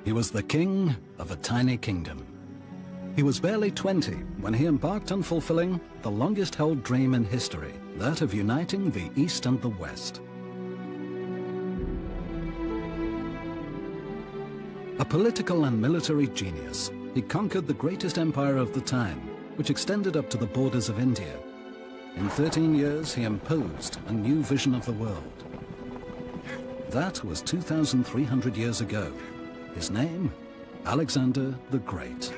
He was the king of a tiny kingdom. He was barely 20 when he embarked on fulfilling the longest-held dream in history, that of uniting the East and the West. A political and military genius, he conquered the greatest empire of the time, which extended up to the borders of India. In 13 years, he imposed a new vision of the world. That was 2,300 years ago. His name, Alexander the Great.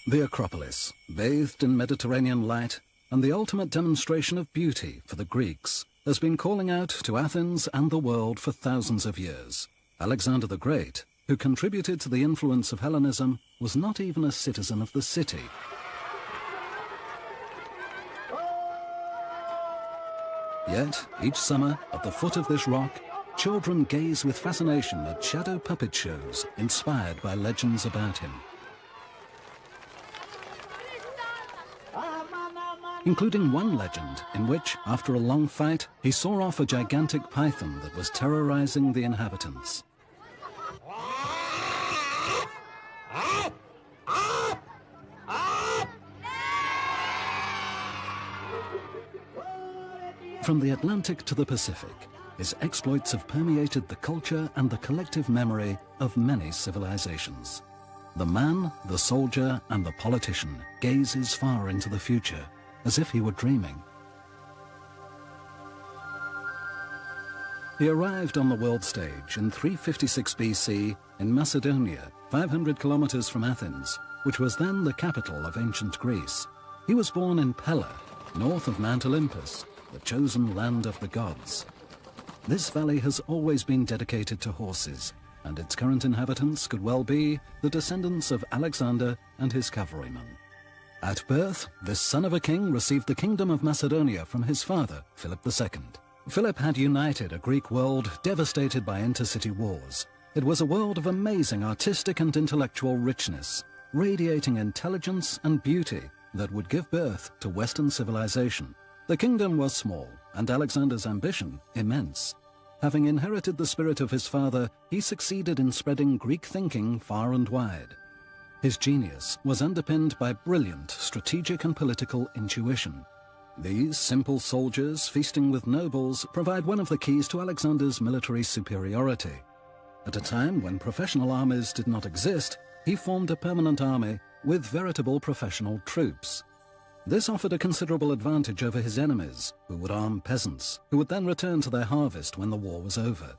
The Acropolis, bathed in Mediterranean light, and the ultimate demonstration of beauty for the Greeks, has been calling out to Athens and the world for thousands of years. Alexander the Great, who contributed to the influence of Hellenism, was not even a citizen of the city. Yet, each summer, at the foot of this rock, children gaze with fascination at shadow puppet shows inspired by legends about him. Including one legend in which, after a long fight, he saw off a gigantic python that was terrorizing the inhabitants. From the Atlantic to the Pacific, his exploits have permeated the culture and the collective memory of many civilizations. The man, the soldier, and the politician gazes far into the future, as if he were dreaming. He arrived on the world stage in 356 BC in Macedonia, 500 kilometers from Athens, which was then the capital of ancient Greece. He was born in Pella, north of Mount Olympus, the chosen land of the gods. This valley has always been dedicated to horses, and its current inhabitants could well be the descendants of Alexander and his cavalrymen. At birth, this son of a king received the kingdom of Macedonia from his father, Philip II. Philip had united a Greek world devastated by intercity wars. It was a world of amazing artistic and intellectual richness, radiating intelligence and beauty that would give birth to Western civilization. The kingdom was small, and Alexander's ambition immense. Having inherited the spirit of his father, he succeeded in spreading Greek thinking far and wide. His genius was underpinned by brilliant strategic and political intuition. These simple soldiers feasting with nobles provide one of the keys to Alexander's military superiority. At a time when professional armies did not exist, he formed a permanent army with veritable professional troops. This offered a considerable advantage over his enemies, who would arm peasants, who would then return to their harvest when the war was over.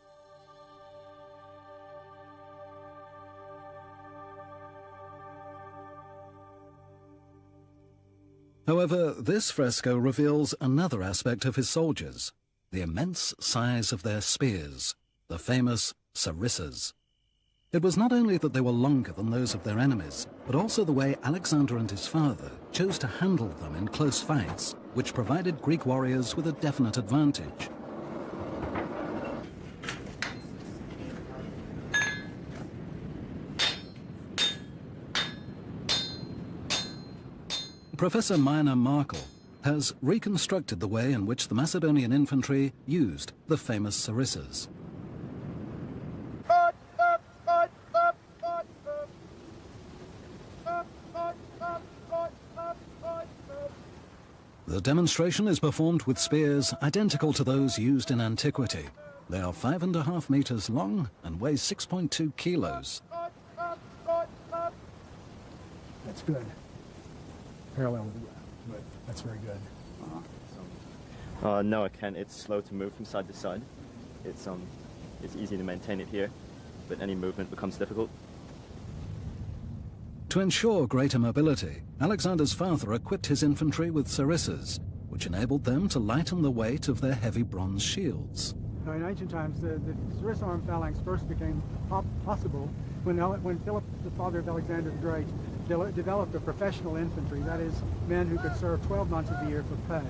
However, this fresco reveals another aspect of his soldiers, the immense size of their spears, the famous sarissas. It was not only that they were longer than those of their enemies, but also the way Alexander and his father chose to handle them in close fights, which provided Greek warriors with a definite advantage. Professor Minor Markle has reconstructed the way in which the Macedonian infantry used the famous sarissas. The demonstration is performed with spears identical to those used in antiquity. They are 5.5 meters long and weigh 6.2 kilos. That's good. Parallel with the left, but that's very good. No, I can't. It's slow to move from side to side. It's easy to maintain it here, but any movement becomes difficult. To ensure greater mobility, Alexander's father equipped his infantry with sarissas, which enabled them to lighten the weight of their heavy bronze shields. In ancient times, the sarissa armed phalanx first became possible when Philip, the father of Alexander the Great, developed a professional infantry, that is, men who could serve 12 months of the year for pay,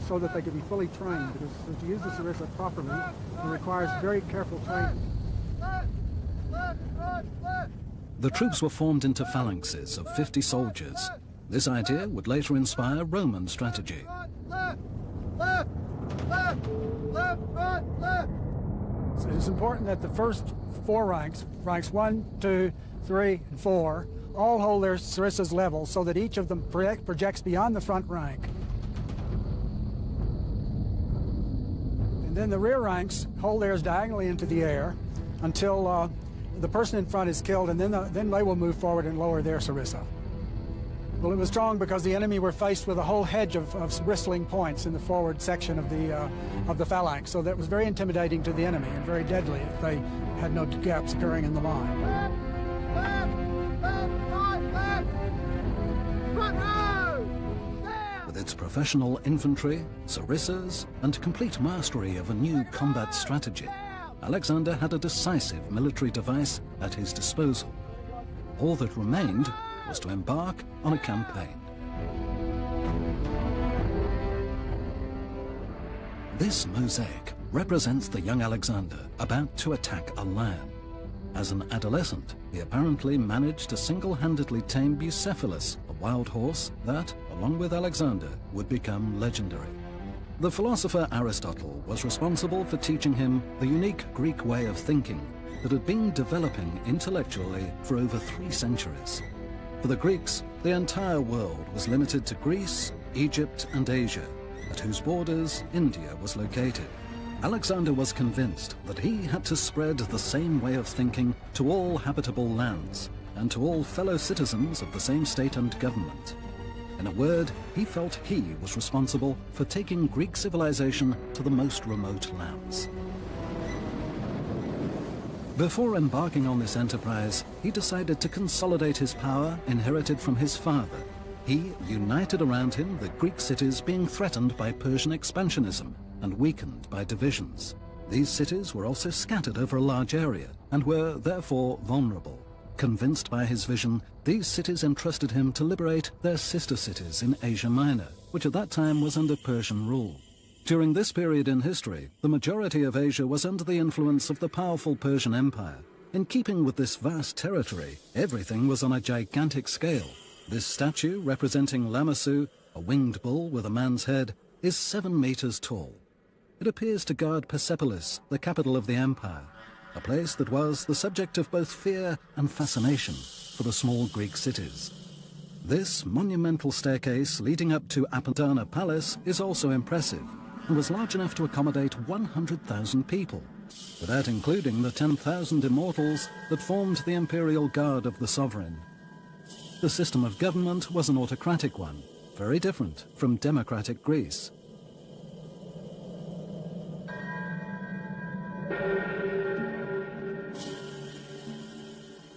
so that they could be fully trained, because to use the sarissa properly, it requires very careful training. The troops were formed into phalanxes of 50 soldiers. This idea would later inspire Roman strategy. So it's important that the first four ranks 1, 2, 3, and 4, all hold their sarissas level so that each of them projects beyond the front rank. And then the rear ranks hold theirs diagonally into the air until the person in front is killed, and then they will move forward and lower their sarissa. Well, it was strong because the enemy were faced with a whole hedge of bristling points in the forward section of the phalanx, so that was very intimidating to the enemy and very deadly if they had no gaps occurring in the line. With its professional infantry, sarissas, and complete mastery of a new combat strategy, Alexander had a decisive military device at his disposal. All that remained was to embark on a campaign. This mosaic represents the young Alexander about to attack a lion. As an adolescent, he apparently managed to single-handedly tame Bucephalus, a wild horse that, along with Alexander, would become legendary. The philosopher Aristotle was responsible for teaching him the unique Greek way of thinking that had been developing intellectually for over 3 centuries. For the Greeks, the entire world was limited to Greece, Egypt, and Asia, at whose borders India was located. Alexander was convinced that he had to spread the same way of thinking to all habitable lands and to all fellow citizens of the same state and government. In a word, he felt he was responsible for taking Greek civilization to the most remote lands. Before embarking on this enterprise, he decided to consolidate his power inherited from his father. He united around him the Greek cities being threatened by Persian expansionism and weakened by divisions. These cities were also scattered over a large area and were therefore vulnerable. Convinced by his vision, these cities entrusted him to liberate their sister cities in Asia Minor, which at that time was under Persian rule. During this period in history, the majority of Asia was under the influence of the powerful Persian Empire. In keeping with this vast territory, everything was on a gigantic scale. This statue, representing Lamassu, a winged bull with a man's head, is 7 meters tall. It appears to guard Persepolis, the capital of the empire, a place that was the subject of both fear and fascination for the small Greek cities. This monumental staircase leading up to Apadana Palace is also impressive and was large enough to accommodate 100,000 people, without including the 10,000 immortals that formed the imperial guard of the sovereign. The system of government was an autocratic one, very different from democratic Greece.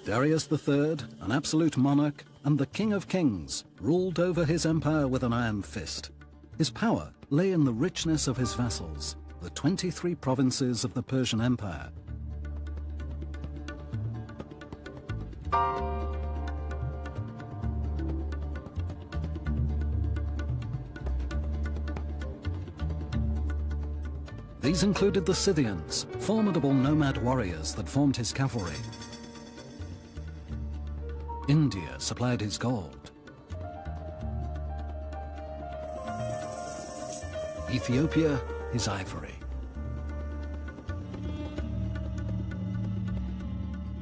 Darius III, an absolute monarch and the king of kings, ruled over his empire with an iron fist. His power lay in the richness of his vassals, the 23 provinces of the Persian Empire. These included the Scythians, formidable nomad warriors that formed his cavalry. India supplied his gold. Ethiopia, his ivory.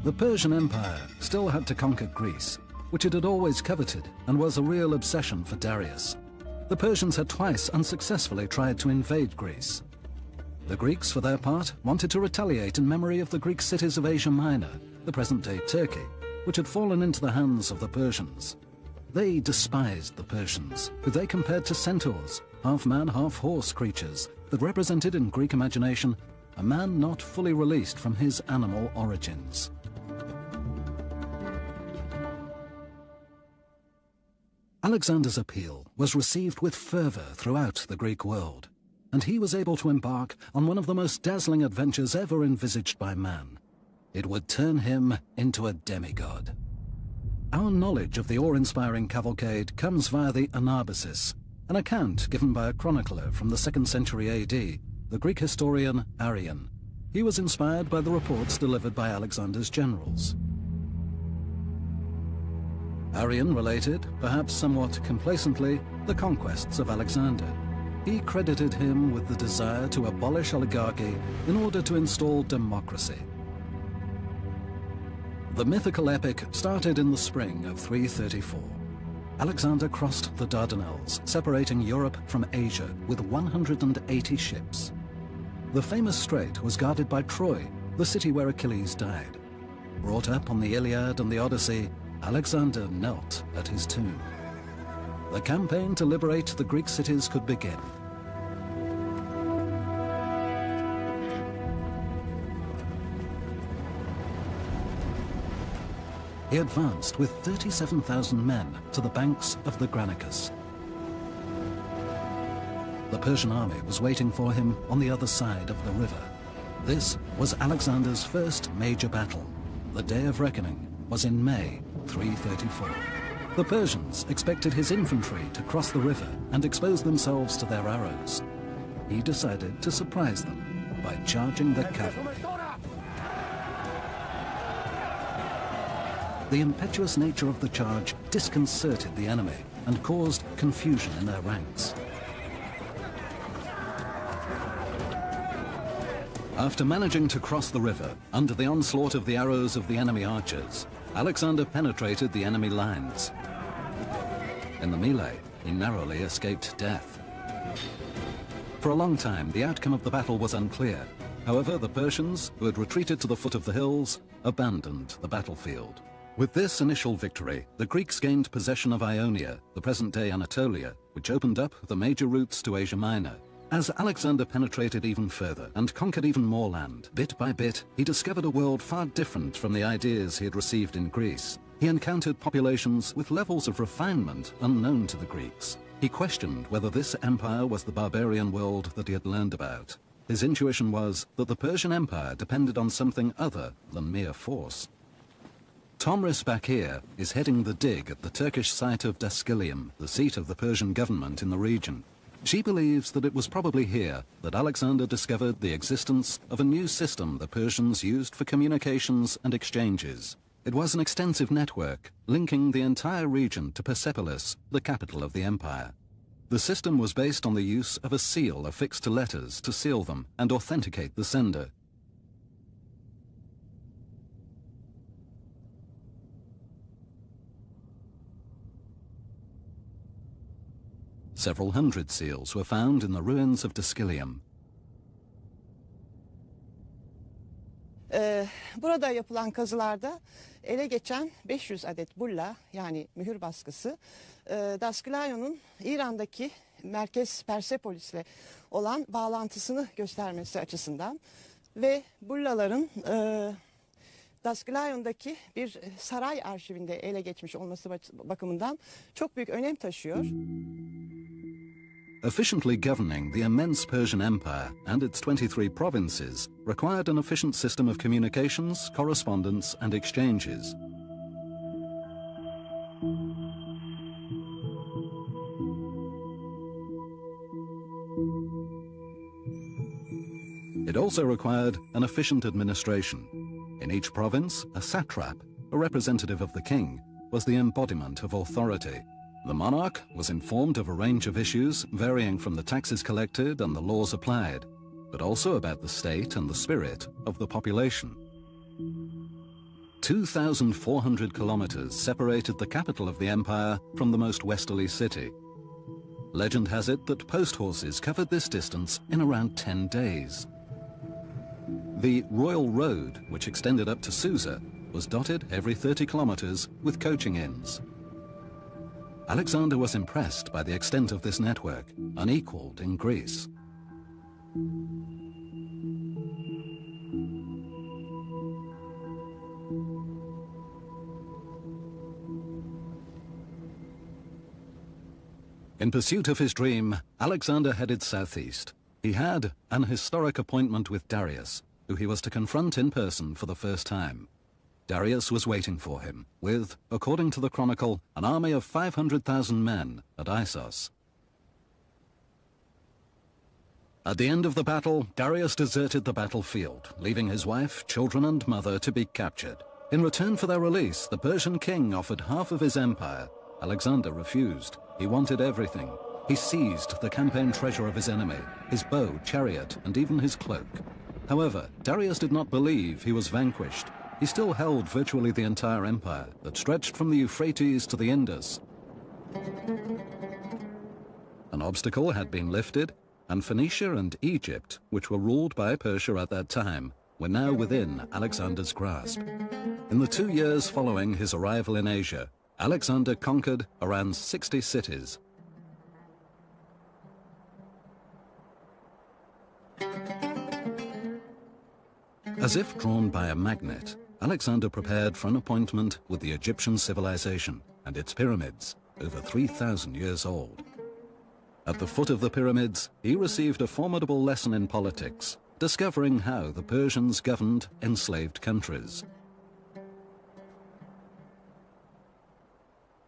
The Persian Empire still had to conquer Greece, which it had always coveted and was a real obsession for Darius. The Persians had twice unsuccessfully tried to invade Greece. The Greeks, for their part, wanted to retaliate in memory of the Greek cities of Asia Minor, the present-day Turkey, which had fallen into the hands of the Persians. They despised the Persians, who they compared to centaurs, half-man, half-horse creatures that represented in Greek imagination a man not fully released from his animal origins. Alexander's appeal was received with fervor throughout the Greek world, and he was able to embark on one of the most dazzling adventures ever envisaged by man. It would turn him into a demigod. Our knowledge of the awe-inspiring cavalcade comes via the Anabasis, an account given by a chronicler from the 2nd century AD, the Greek historian Arrian. He was inspired by the reports delivered by Alexander's generals. Arrian related, perhaps somewhat complacently, the conquests of Alexander. He credited him with the desire to abolish oligarchy in order to install democracy. The mythical epic started in the spring of 334. Alexander crossed the Dardanelles, separating Europe from Asia with 180 ships. The famous strait was guarded by Troy, the city where Achilles died. Brought up on the Iliad and the Odyssey, Alexander knelt at his tomb. The campaign to liberate the Greek cities could begin. He advanced with 37,000 men to the banks of the Granicus. The Persian army was waiting for him on the other side of the river. This was Alexander's first major battle. The day of reckoning was in May 334. The Persians expected his infantry to cross the river and expose themselves to their arrows. He decided to surprise them by charging the cavalry. The impetuous nature of the charge disconcerted the enemy and caused confusion in their ranks. After managing to cross the river under the onslaught of the arrows of the enemy archers, Alexander penetrated the enemy lines. In the melee, he narrowly escaped death. For a long time, the outcome of the battle was unclear. However, the Persians, who had retreated to the foot of the hills, abandoned the battlefield. With this initial victory, the Greeks gained possession of Ionia, the present-day Anatolia, which opened up the major routes to Asia Minor. As Alexander penetrated even further and conquered even more land, bit by bit, he discovered a world far different from the ideas he had received in Greece. He encountered populations with levels of refinement unknown to the Greeks. He questioned whether this empire was the barbarian world that he had learned about. His intuition was that the Persian Empire depended on something other than mere force. Tomris Bakir is heading the dig at the Turkish site of Daskylium, the seat of the Persian government in the region. She believes that it was probably here that Alexander discovered the existence of a new system the Persians used for communications and exchanges. It was an extensive network, linking the entire region to Persepolis, the capital of the empire. The system was based on the use of a seal affixed to letters to seal them and authenticate the sender. Several hundred seals were found in the ruins of Daskylium. Burada yapılan kazılarda ele geçen 500 adet bulla, yani mühür baskısı, Daskylium'un İran'daki merkez Persepolis'le olan bağlantısını göstermesi açısından ve bullaların Daskylium'daki bir saray arşivinde ele geçmiş olması bakımından çok büyük önem taşıyor. Efficiently governing the immense Persian Empire and its 23 provinces required an efficient system of communications, correspondence, and exchanges. It also required an efficient administration. In each province, a satrap, a representative of the king, was the embodiment of authority. The monarch was informed of a range of issues varying from the taxes collected and the laws applied, but also about the state and the spirit of the population. 2,400 kilometers separated the capital of the empire from the most westerly city. Legend has it that post horses covered this distance in around 10 days. The Royal Road, which extended up to Susa, was dotted every 30 kilometers with coaching inns. Alexander was impressed by the extent of this network, unequaled in Greece. In pursuit of his dream, Alexander headed southeast. He had an historic appointment with Darius, who he was to confront in person for the first time. Darius was waiting for him, with, according to the chronicle, an army of 500,000 men at Issos. At the end of the battle, Darius deserted the battlefield, leaving his wife, children and mother to be captured. In return for their release, the Persian king offered half of his empire. Alexander refused. He wanted everything. He seized the campaign treasure of his enemy, his bow, chariot, and even his cloak. However, Darius did not believe he was vanquished. He still held virtually the entire empire that stretched from the Euphrates to the Indus. An obstacle had been lifted, and Phoenicia and Egypt, which were ruled by Persia at that time, were now within Alexander's grasp. In the 2 years following his arrival in Asia, Alexander conquered around 60 cities. As if drawn by a magnet, Alexander prepared for an appointment with the Egyptian civilization and its pyramids, over 3,000 years old. At the foot of the pyramids, he received a formidable lesson in politics, discovering how the Persians governed enslaved countries.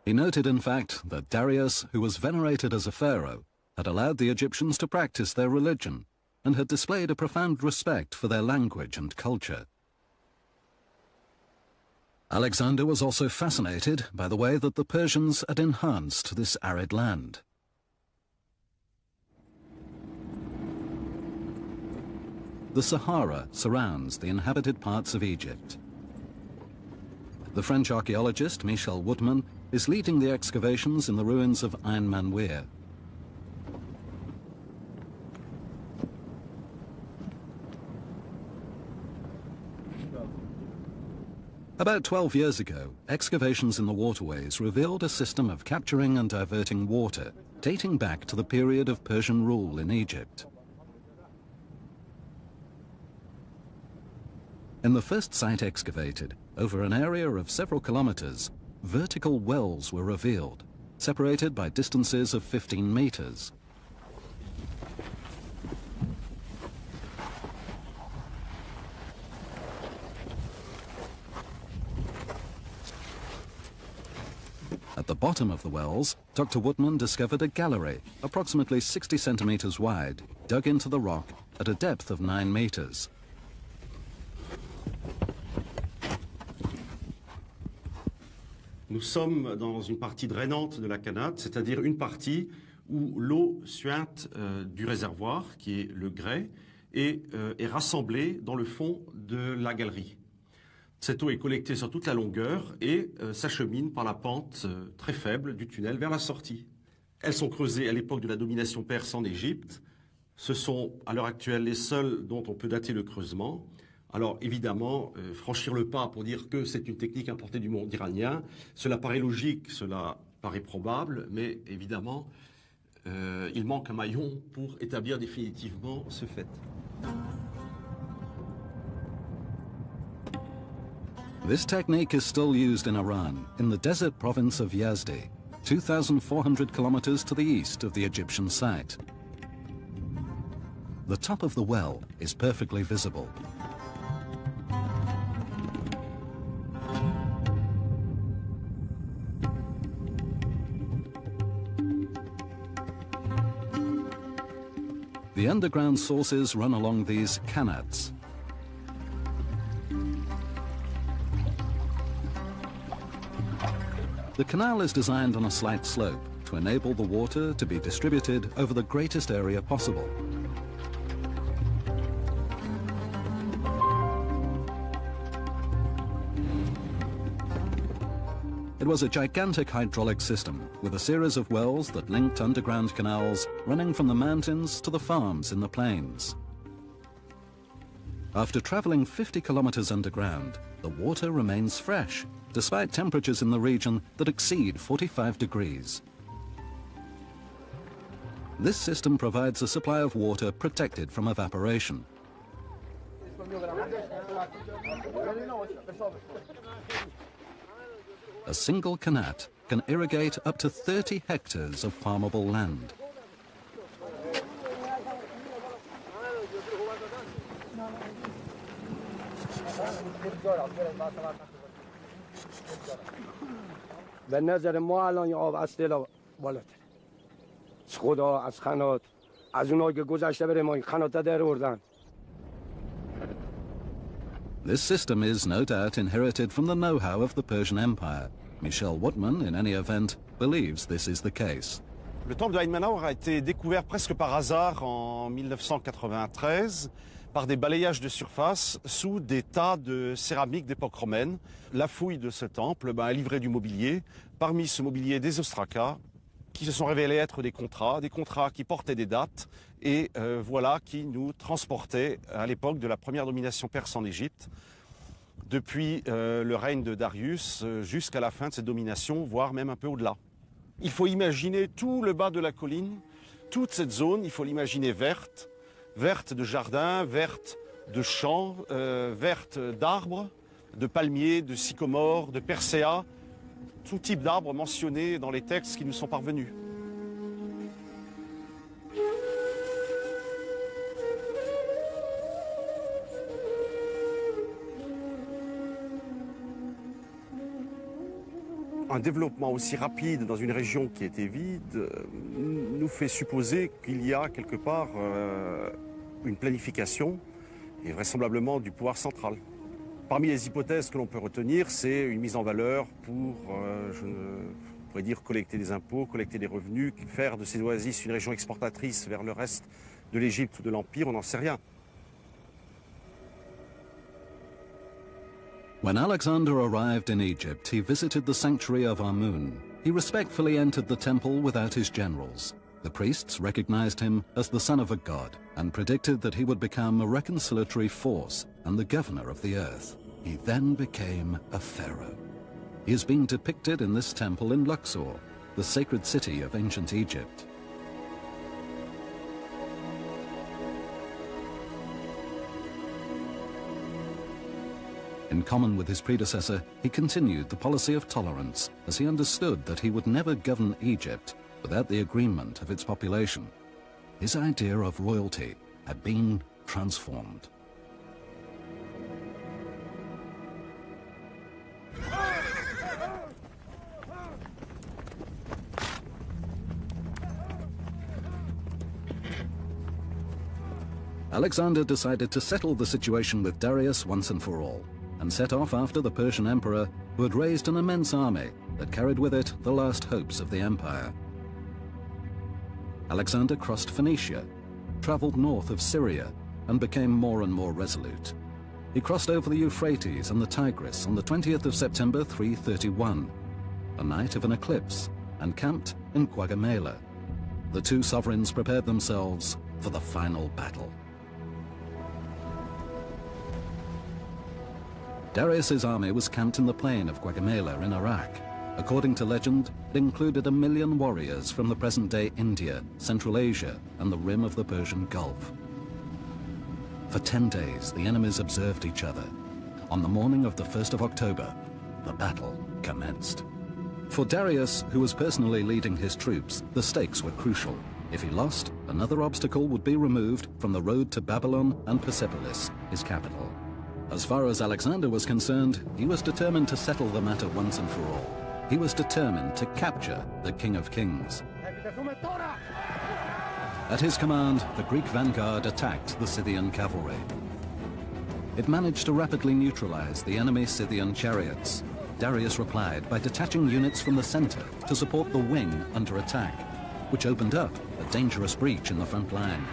He noted, in fact, that Darius, who was venerated as a pharaoh, had allowed the Egyptians to practice their religion and had displayed a profound respect for their language and culture. Alexander was also fascinated by the way that the Persians had enhanced this arid land. The Sahara surrounds the inhabited parts of Egypt. The French archaeologist Michel Woodman is leading the excavations in the ruins of Ain Manwir. About 12 years ago, excavations in the waterways revealed a system of capturing and diverting water, dating back to the period of Persian rule in Egypt. In the first site excavated, over an area of several kilometers, vertical wells were revealed, separated by distances of 15 meters. At the bottom of the wells, Dr. Woodman discovered a gallery, approximately 60 centimeters wide, dug into the rock at a depth of 9 meters. Nous sommes dans une partie drainante de la canate, c'est-à-dire une partie où l'eau suinte du réservoir, qui est le grès, est rassemblée dans le fond de la galerie. Cette eau est collectée sur toute la longueur et s'achemine par la pente très faible du tunnel vers la sortie. Elles sont creusées à l'époque de la domination perse en Égypte. Ce sont à l'heure actuelle les seules dont on peut dater le creusement. Alors évidemment, franchir le pas pour dire que c'est une technique importée du monde iranien, cela paraît logique, cela paraît probable, mais évidemment, il manque un maillon pour établir définitivement ce fait. This technique is still used in Iran, in the desert province of Yazdi, 2,400 kilometers to the east of the Egyptian site. The top of the well is perfectly visible. The underground sources run along these qanats. The canal is designed on a slight slope to enable the water to be distributed over the greatest area possible. It was a gigantic hydraulic system with a series of wells that linked underground canals running from the mountains to the farms in the plains. After traveling 50 kilometers underground, the water remains fresh, despite temperatures in the region that exceed 45 degrees. This system provides a supply of water protected from evaporation. A single qanat can irrigate up to 30 hectares of farmable land. به نظر ما الان این آب اصلا بالاتر خدا از قنات از اونایی که گذشته بره ما این قنات در آوردن. This system is no doubt inherited from the know-how of the Persian Empire. Michel Woodman, in any event, believes this is the case. Le temple de Aïn-Manawar a été découvert presque par hasard en 1993 par des balayages de surface sous des tas de céramique d'époque romaine. La fouille de ce temple a livré du mobilier. Parmi ce mobilier, des ostracas qui se sont révélés être des contrats qui portaient des dates et voilà qui nous transportaient à l'époque de la première domination perse en Égypte, depuis le règne de Darius jusqu'à la fin de cette domination, voire même un peu au-delà. Il faut imaginer tout le bas de la colline, toute cette zone, il faut l'imaginer verte, verte de jardins, verte de champs, verte d'arbres, de palmiers, de sycomores, de perséas, tout type d'arbres mentionnés dans les textes qui nous sont parvenus. Un développement aussi rapide dans une région qui était vide nous fait supposer qu'il y a quelque part une planification et vraisemblablement du pouvoir central. Parmi les hypothèses que l'on peut retenir, c'est une mise en valeur pour, je pourrais dire, collecter des impôts, collecter des revenus, faire de ces oasis une région exportatrice vers le reste de l'Égypte ou de l'Empire, on n'en sait rien. When Alexander arrived in Egypt, he visited the sanctuary of Amun. He respectfully entered the temple without his generals. The priests recognized him as the son of a god and predicted that he would become a reconciliatory force and the governor of the earth. He then became a pharaoh. He has been depicted in this temple in Luxor, the sacred city of ancient Egypt. In common with his predecessor, he continued the policy of tolerance, as he understood that he would never govern Egypt without the agreement of its population. His idea of royalty had been transformed. Alexander decided to settle the situation with Darius once and for all, and set off after the Persian emperor, who had raised an immense army that carried with it the last hopes of the empire. Alexander crossed Phoenicia, traveled north of Syria, and became more and more resolute. He crossed over the Euphrates and the Tigris on the 20th of September 331, a night of an eclipse, and camped in Gaugamela. The two sovereigns prepared themselves for the final battle. Darius's army was camped in the plain of Gaugamela in Iraq. According to legend, it included 1 million warriors from the present-day India, Central Asia, and the rim of the Persian Gulf. For 10 days, the enemies observed each other. On the morning of the 1st of October, the battle commenced. For Darius, who was personally leading his troops, the stakes were crucial. If he lost, another obstacle would be removed from the road to Babylon and Persepolis, his capital. As far as Alexander was concerned, he was determined to settle the matter once and for all. He was determined to capture the King of Kings. At his command, the Greek vanguard attacked the Scythian cavalry. It managed to rapidly neutralize the enemy Scythian chariots. Darius replied by detaching units from the center to support the wing under attack, which opened up a dangerous breach in the front line.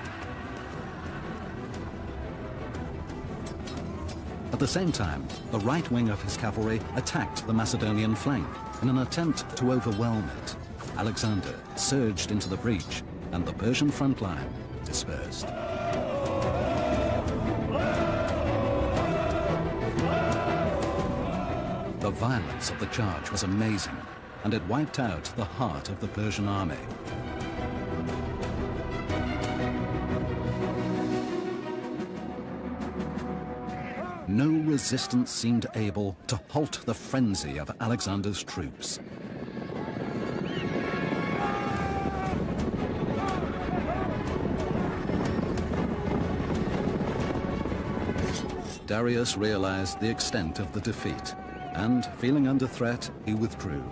At the same time, the right wing of his cavalry attacked the Macedonian flank in an attempt to overwhelm it. Alexander surged into the breach, and the Persian front line dispersed. The violence of the charge was amazing, and it wiped out the heart of the Persian army. No resistance seemed able to halt the frenzy of Alexander's troops. Darius realized the extent of the defeat, and, feeling under threat, he withdrew.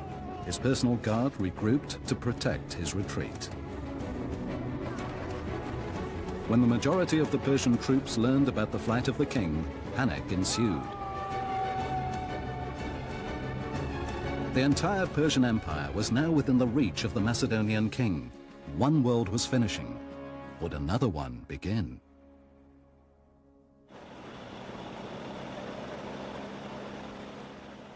His personal guard regrouped to protect his retreat. When the majority of the Persian troops learned about the flight of the king, panic ensued. The entire Persian Empire was now within the reach of the Macedonian king. One world was finishing. Would another one begin?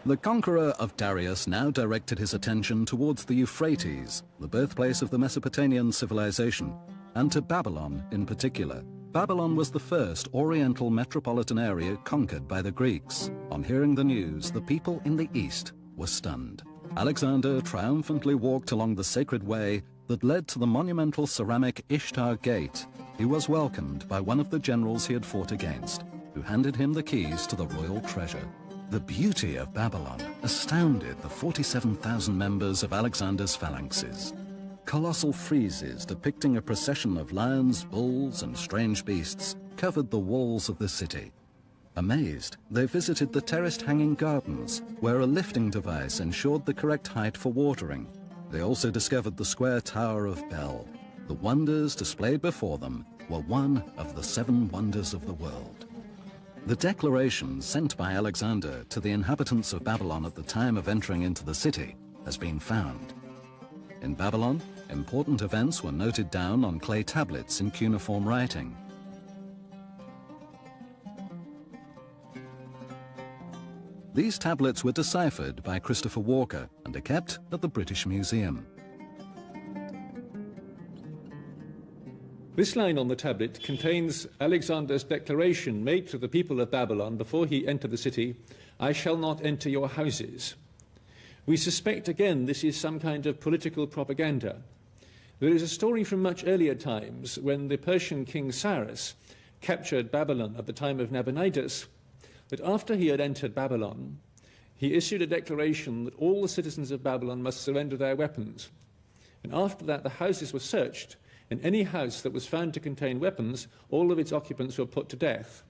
The conqueror of Darius now directed his attention towards the Euphrates, the birthplace of the Mesopotamian civilization, and to Babylon in particular. Babylon was the first Oriental metropolitan area conquered by the Greeks. On hearing the news, the people in the east were stunned. Alexander triumphantly walked along the sacred way that led to the monumental ceramic Ishtar Gate. He was welcomed by one of the generals he had fought against, who handed him the keys to the royal treasure. The beauty of Babylon astounded the 47,000 members of Alexander's phalanxes. Colossal friezes depicting a procession of lions, bulls, and strange beasts covered the walls of the city. Amazed, they visited the terraced hanging gardens, where a lifting device ensured the correct height for watering. They also discovered the square Tower of Bel. The wonders displayed before them were one of the 7 wonders of the world. The declaration sent by Alexander to the inhabitants of Babylon at the time of entering into the city has been found. In Babylon, important events were noted down on clay tablets in cuneiform writing. These tablets were deciphered by Christopher Walker and are kept at the British Museum. This line on the tablet contains Alexander's declaration made to the people of Babylon before he entered the city, "I shall not enter your houses." We suspect again this is some kind of political propaganda. There is a story from much earlier times when the Persian king Cyrus captured Babylon at the time of Nabonidus, that after he had entered Babylon, he issued a declaration that all the citizens of Babylon must surrender their weapons. And after that, the houses were searched, and any house that was found to contain weapons, all of its occupants were put to death.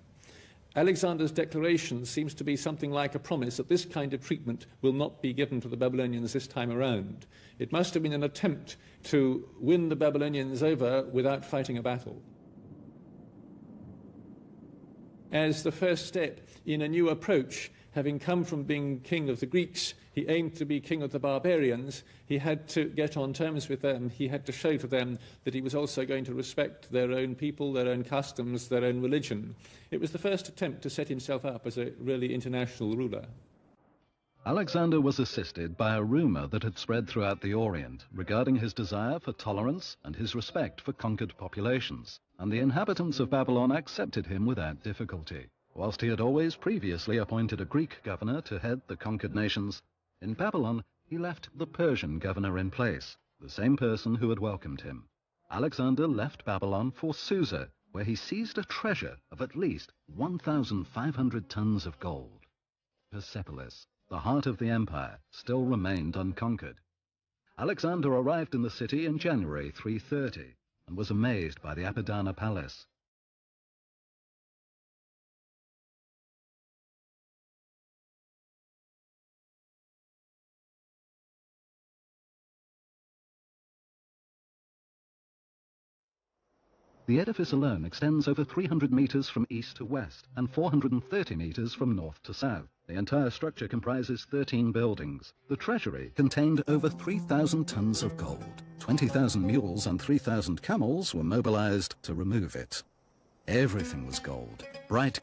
Alexander's declaration seems to be something like a promise that this kind of treatment will not be given to the Babylonians this time around. It must have been an attempt to win the Babylonians over without fighting a battle. As the first step in a new approach, having come from being king of the Greeks, he aimed to be king of the barbarians. He had to get on terms with them. He had to show to them that he was also going to respect their own people, their own customs, their own religion. It was the first attempt to set himself up as a really international ruler. Alexander was assisted by a rumor that had spread throughout the Orient regarding his desire for tolerance and his respect for conquered populations, and the inhabitants of Babylon accepted him without difficulty. Whilst he had always previously appointed a Greek governor to head the conquered nations, in Babylon he left the Persian governor in place, the same person who had welcomed him. Alexander left Babylon for Susa, where he seized a treasure of at least 1,500 tons of gold. Persepolis, the heart of the empire, still remained unconquered. Alexander arrived in the city in January 330 and was amazed by the Apadana palace. The edifice alone extends over 300 meters from east to west and 430 meters from north to south. The entire structure comprises 13 buildings. The treasury contained over 3,000 tons of gold. 20,000 mules and 3,000 camels were mobilized to remove it. Everything was gold, bright.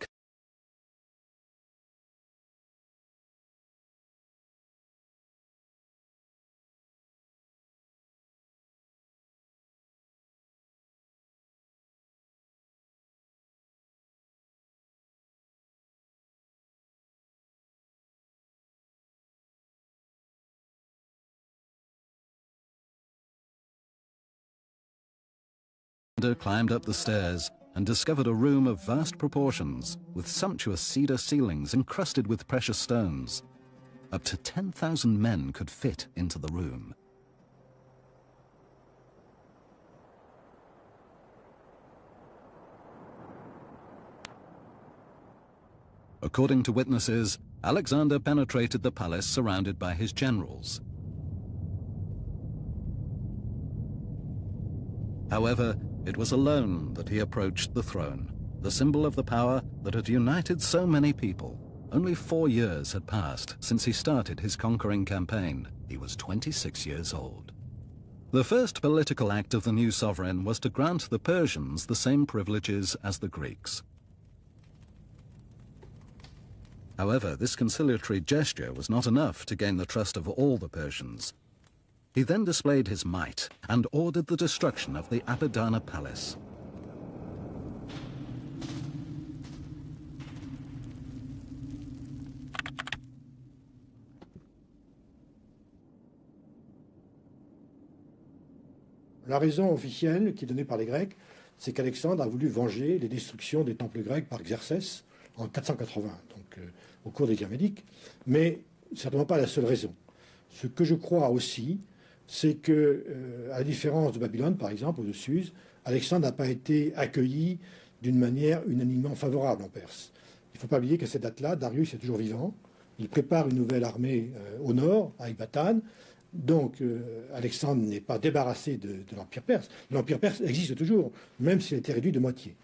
Climbed up the stairs and discovered a room of vast proportions with sumptuous cedar ceilings encrusted with precious stones. Up to 10,000 men could fit into the room. According to witnesses, Alexander penetrated the palace surrounded by his generals. However, it was alone that he approached the throne, the symbol of the power that had united so many people. Only 4 years had passed since he started his conquering campaign. He was 26 years old. The first political act of the new sovereign was to grant the Persians the same privileges as the Greeks. However, this conciliatory gesture was not enough to gain the trust of all the Persians. He then displayed his might and ordered the destruction of the Abidana palace. La raison officielle qui est donnée par les Grecs, c'est qu'Alexandre a voulu venger les destructions des temples grecs par Xerxès en 480, donc au cours des guerres médiques, mais certainement pas la seule raison. Ce que je crois aussi, c'est que, à la différence de Babylone, par exemple, ou de Suse, Alexandre n'a pas été accueilli d'une manière unanimement favorable en Perse. Il ne faut pas oublier qu'à cette date-là, Darius est toujours vivant. Il prépare une nouvelle armée au nord, à Ecbatane. Donc, Alexandre n'est pas débarrassé de l'Empire perse. L'Empire perse existe toujours, même s'il a été réduit de moitié.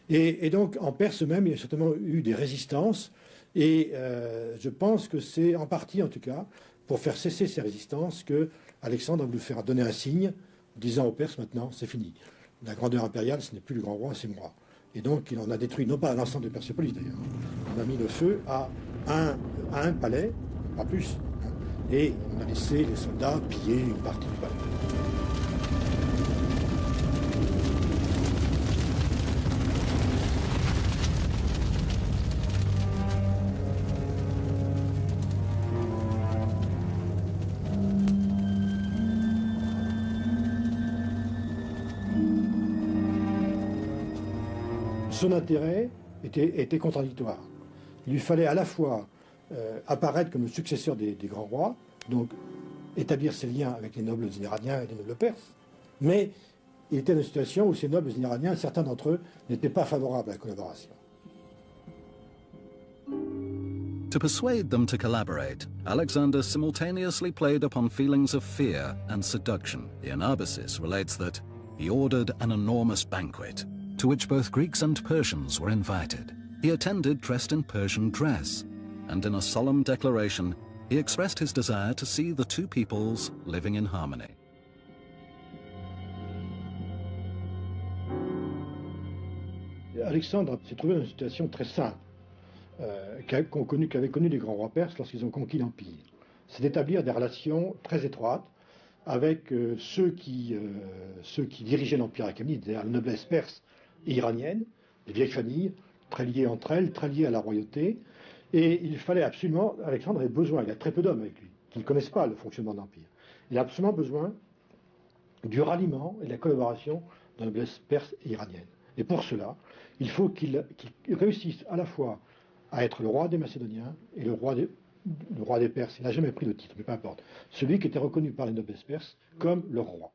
Et donc, en Perse même, il y a certainement eu des résistances. Et je pense que c'est en partie, en tout cas, pour faire cesser ces résistances que Alexandre a voulu faire donner un signe, disant aux Perses, maintenant, c'est fini. La grandeur impériale, ce n'est plus le grand roi, c'est moi. Et donc, il en a détruit, non pas l'ensemble de Persépolis d'ailleurs, on a mis le feu à un palais, pas plus, hein, et on a laissé les soldats piller une partie du palais. Son intérêt était contradictoire. Il lui fallait à la fois apparaître comme le successeur des grands rois, donc établir ses liens avec les nobles iraniens et les nobles perses, mais il était dans une situation où ces nobles iraniens, certains d'entre eux, n'étaient pas favorables à la collaboration. To persuade them to collaborate, Alexander simultaneously played upon feelings of fear and seduction. The Anabasis relates that he ordered an enormous banquet, to which both Greeks and Persians were invited. He attended dressed in Persian dress, and in a solemn declaration, he expressed his desire to see the two peoples living in harmony. Alexandre s'est trouvé dans une situation très simple, qu'avaient connu les grands rois perses lorsqu'ils ont conquis l'Empire. C'est d'établir des relations très étroites avec ceux qui dirigeaient l'Empire achéménide, c'est-à-dire la noblesse perse et iranienne, des vieilles familles, très liées entre elles, très liées à la royauté. Et il fallait absolument, Alexandre avait besoin, il a très peu d'hommes avec lui, qui ne connaissent pas le fonctionnement de l'Empire. Il a absolument besoin du ralliement et de la collaboration de la noblesse perse et iranienne. Et pour cela, il faut qu'il réussisse à la fois à être le roi des Macédoniens et le roi des Perses. Il n'a jamais pris de titre, mais peu importe. Celui qui était reconnu par les noblesses perses comme leur roi.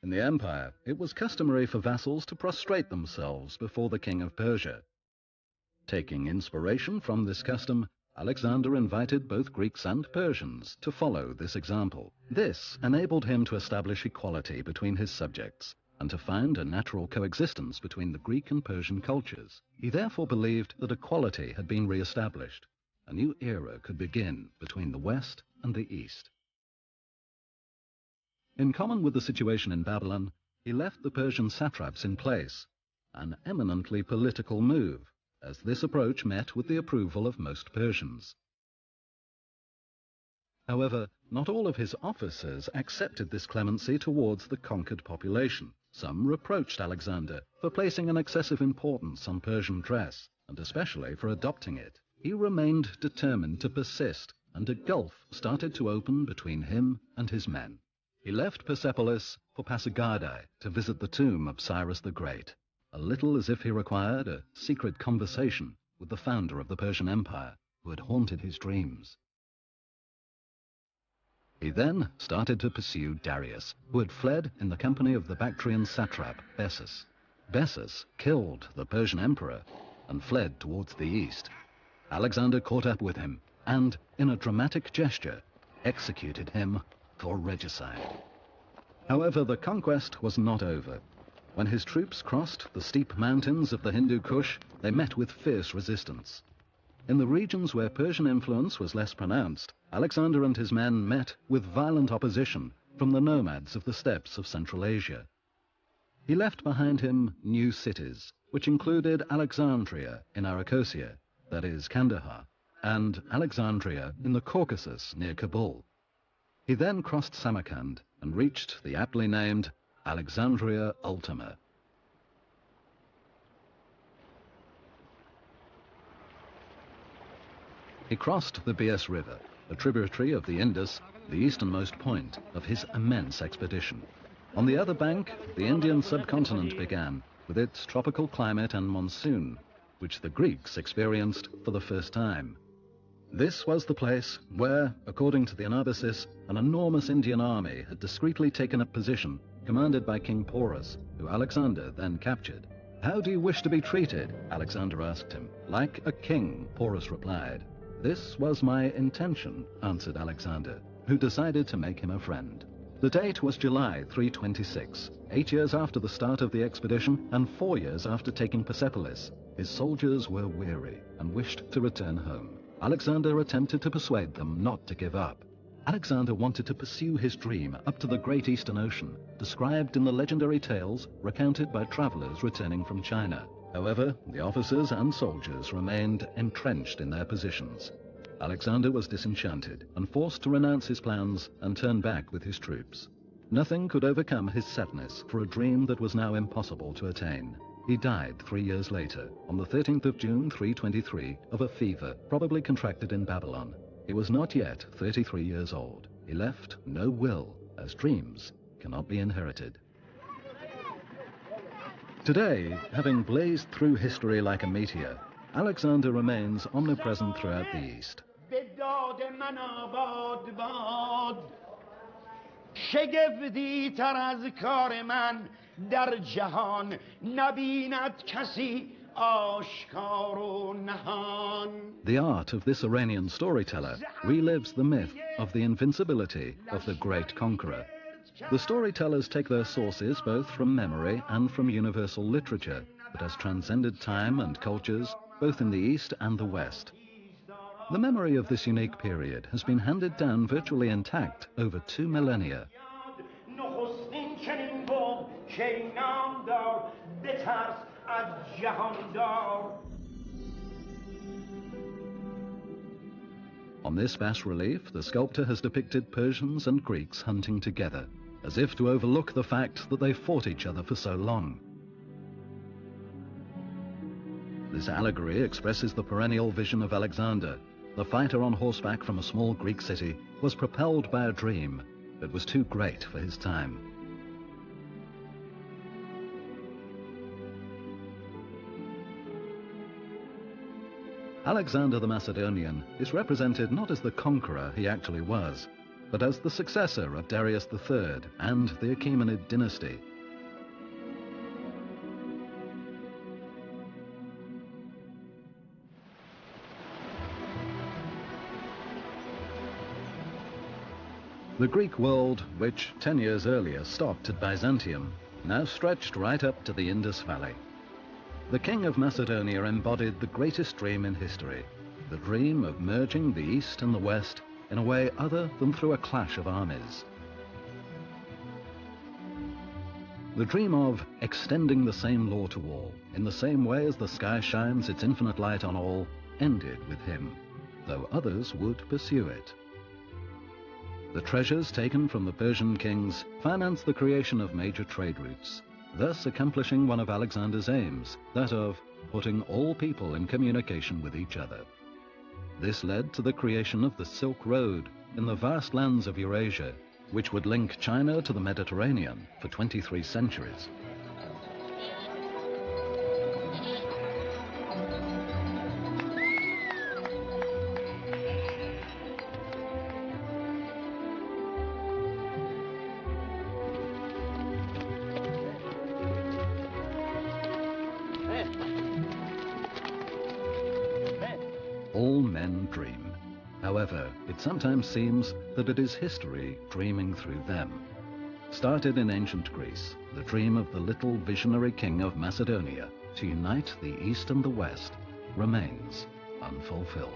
In the empire, it was customary for vassals to prostrate themselves before the king of Persia. Taking inspiration from this custom, Alexander invited both Greeks and Persians to follow this example. This enabled him to establish equality between his subjects, and to find a natural coexistence between the Greek and Persian cultures. He therefore believed that equality had been re-established. A new era could begin between the West and the East. In common with the situation in Babylon, he left the Persian satraps in place, an eminently political move, as this approach met with the approval of most Persians. However, not all of his officers accepted this clemency towards the conquered population. Some reproached Alexander for placing an excessive importance on Persian dress, and especially for adopting it. He remained determined to persist, and a gulf started to open between him and his men. He left Persepolis for Pasargadae to visit the tomb of Cyrus the Great, a little as if he required a secret conversation with the founder of the Persian Empire, who had haunted his dreams. He then started to pursue Darius, who had fled in the company of the Bactrian satrap Bessus. Bessus killed the Persian emperor and fled towards the east. Alexander caught up with him and, in a dramatic gesture, executed him for regicide. However, the conquest was not over. When his troops crossed the steep mountains of the Hindu Kush, they met with fierce resistance. In the regions where Persian influence was less pronounced, Alexander and his men met with violent opposition from the nomads of the steppes of Central Asia. He left behind him new cities, which included Alexandria in Arachosia, that is Kandahar, and Alexandria in the Caucasus near Kabul. He then crossed Samarkand and reached the aptly named Alexandria Ultima. He crossed the Bias River, a tributary of the Indus, the easternmost point of his immense expedition. On the other bank, the Indian subcontinent began, with its tropical climate and monsoon, which the Greeks experienced for the first time. This was the place where, according to the Anabasis, an enormous Indian army had discreetly taken up position, commanded by King Porus, who Alexander then captured. "How do you wish to be treated?" Alexander asked him. "Like a king," Porus replied. "This was my intention," answered Alexander, who decided to make him a friend. The date was July 326, 8 years after the start of the expedition and 4 years after taking Persepolis. His soldiers were weary and wished to return home. Alexander attempted to persuade them not to give up. Alexander wanted to pursue his dream up to the Great Eastern Ocean, described in the legendary tales recounted by travelers returning from China. However, the officers and soldiers remained entrenched in their positions. Alexander was disenchanted and forced to renounce his plans and turn back with his troops. Nothing could overcome his sadness for a dream that was now impossible to attain. He died 3 years later, on the 13th of June 323, of a fever probably contracted in Babylon. He was not yet 33 years old. He left no will, as dreams cannot be inherited. Today, having blazed through history like a meteor, Alexander remains omnipresent throughout the East. The art of this Iranian storyteller relives the myth of the invincibility of the great conqueror. The storytellers take their sources both from memory and from universal literature that has transcended time and cultures, both in the East and the West. The memory of this unique period has been handed down virtually intact over 2 millennia. On this bas-relief, the sculptor has depicted Persians and Greeks hunting together, as if to overlook the fact that they fought each other for so long. This allegory expresses the perennial vision of Alexander. The fighter on horseback from a small Greek city was propelled by a dream that was too great for his time. Alexander the Macedonian is represented not as the conqueror he actually was, but as the successor of Darius III and the Achaemenid dynasty. The Greek world, which 10 years earlier stopped at Byzantium, now stretched right up to the Indus Valley. The King of Macedonia embodied the greatest dream in history, the dream of merging the East and the West in a way other than through a clash of armies. The dream of extending the same law to all, in the same way as the sky shines its infinite light on all, ended with him, though others would pursue it. The treasures taken from the Persian kings financed the creation of major trade routes, thus accomplishing one of Alexander's aims, that of putting all people in communication with each other. This led to the creation of the Silk Road in the vast lands of Eurasia, which would link China to the Mediterranean for 23 centuries. All men dream. However, it sometimes seems that it is history dreaming through them. Started in ancient Greece, the dream of the little visionary king of Macedonia to unite the East and the West remains unfulfilled.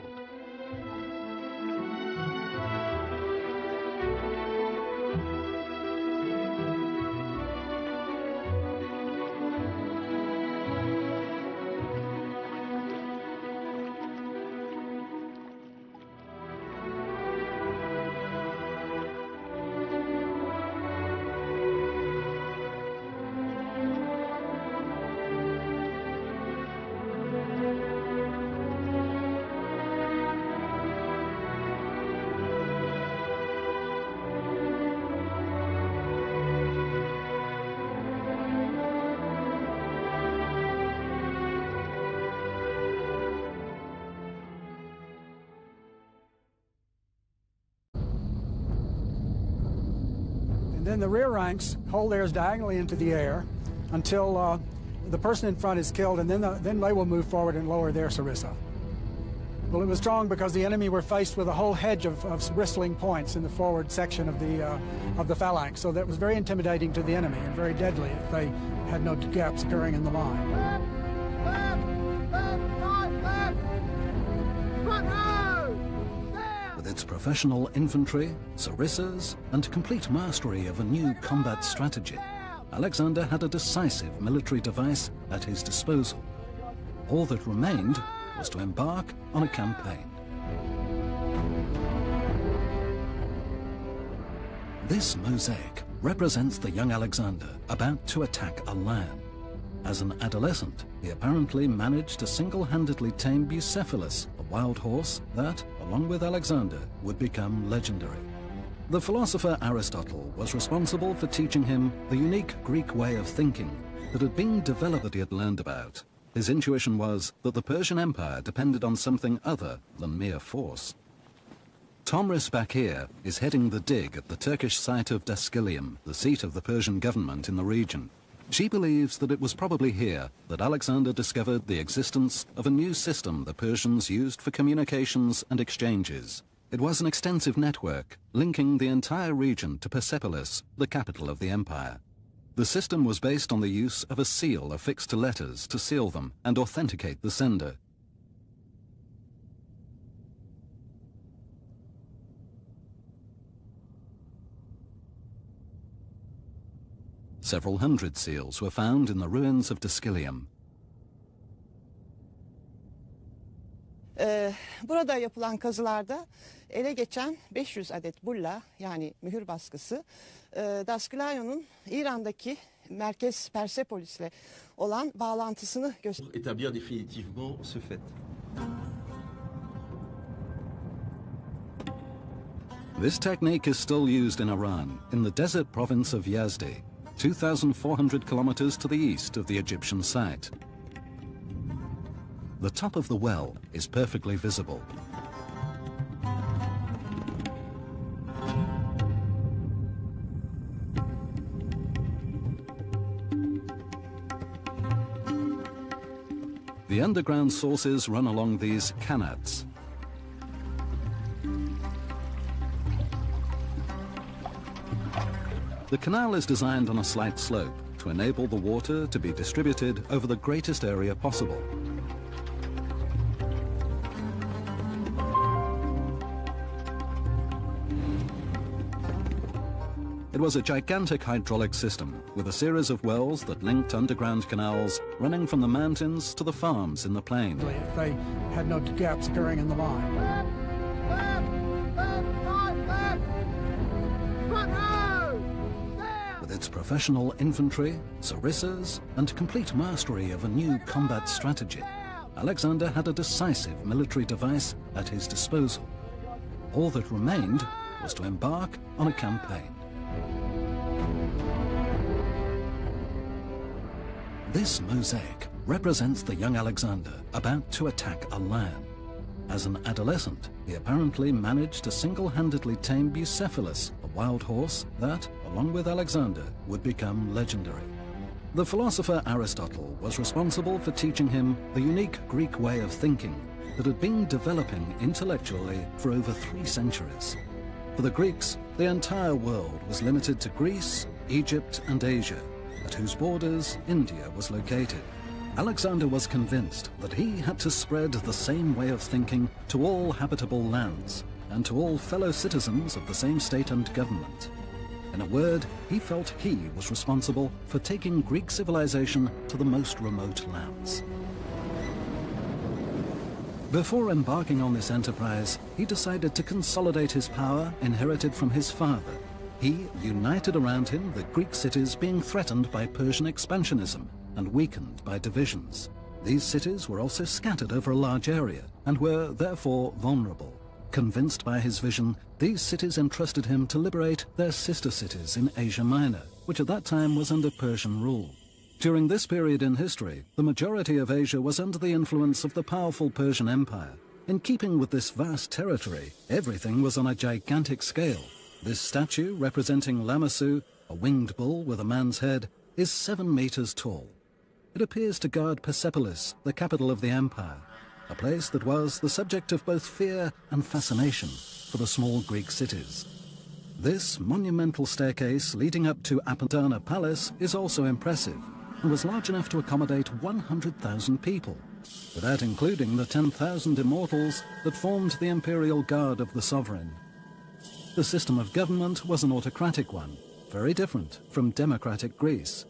Then the rear ranks hold theirs diagonally into the air until the person in front is killed, and then they will move forward and lower their sarissa. Well, it was strong because the enemy were faced with a whole hedge of bristling points in the forward section of the phalanx, so that was very intimidating to the enemy and very deadly if they had no gaps occurring in the line. With its professional infantry, sarissas, and complete mastery of a new combat strategy, Alexander had a decisive military device at his disposal. All that remained was to embark on a campaign. This mosaic represents the young Alexander about to attack a lion. As an adolescent, he apparently managed to single-handedly tame Bucephalus, a wild horse that, along with Alexander, would become legendary. The philosopher Aristotle was responsible for teaching him the unique Greek way of thinking that had been developed that he had learned about. His intuition was that the Persian Empire depended on something other than mere force. Tomris Bakir is heading the dig at the Turkish site of Daskylium, the seat of the Persian government in the region. She believes that it was probably here that Alexander discovered the existence of a new system the Persians used for communications and exchanges. It was an extensive network linking the entire region to Persepolis, the capital of the empire. The system was based on the use of a seal affixed to letters to seal them and authenticate the sender. Several hundred seals were found in the ruins of Daskylium. Burada yapılan kazılarda ele geçen 500 adet bulla, yani mühür baskısı, Daskylium'un İran'daki merkez Persepolis'le olan bağlantısını gösteriyor. Établir définitivement ce fait. This technique is still used in Iran, in the desert province of Yazdi, 2,400 kilometers to the east of the Egyptian site. The top of the well is perfectly visible. The underground sources run along these qanats. The canal is designed on a slight slope to to enable the water to be distributed over the greatest area possible. It was a gigantic hydraulic system with a series of wells that linked underground canals running from the mountains to the farms in the plain. If they had no gaps occurring in the line. With its professional infantry, sarissas, and complete mastery of a new combat strategy, Alexander had a decisive military device at his disposal. All that remained was to embark on a campaign. This mosaic represents the young Alexander about to attack a lion. As an adolescent, he apparently managed to single-handedly tame Bucephalus, a wild horse that, along with Alexander, would become legendary. The philosopher Aristotle was responsible for teaching him the unique Greek way of thinking that had been developing intellectually for over 3 centuries. For the Greeks, the entire world was limited to Greece, Egypt, and Asia, at whose borders India was located. Alexander was convinced that he had to spread the same way of thinking to all habitable lands and to all fellow citizens of the same state and government. In a word, he felt he was responsible for taking Greek civilization to the most remote lands. Before embarking on this enterprise, he decided to consolidate his power inherited from his father. He united around him the Greek cities being threatened by Persian expansionism and weakened by divisions. These cities were also scattered over a large area and were therefore vulnerable. Convinced by his vision, these cities entrusted him to liberate their sister cities in Asia Minor, which at that time was under Persian rule. During this period in history, the majority of Asia was under the influence of the powerful Persian Empire. In keeping with this vast territory, everything was on a gigantic scale. This statue, representing Lamassu, a winged bull with a man's head, is 7 meters tall. It appears to guard Persepolis, the capital of the empire, a place that was the subject of both fear and fascination for the small Greek cities. This monumental staircase leading up to Apentana Palace is also impressive and was large enough to accommodate 100,000 people, without including the 10,000 immortals that formed the imperial guard of the sovereign. The system of government was an autocratic one, very different from democratic Greece.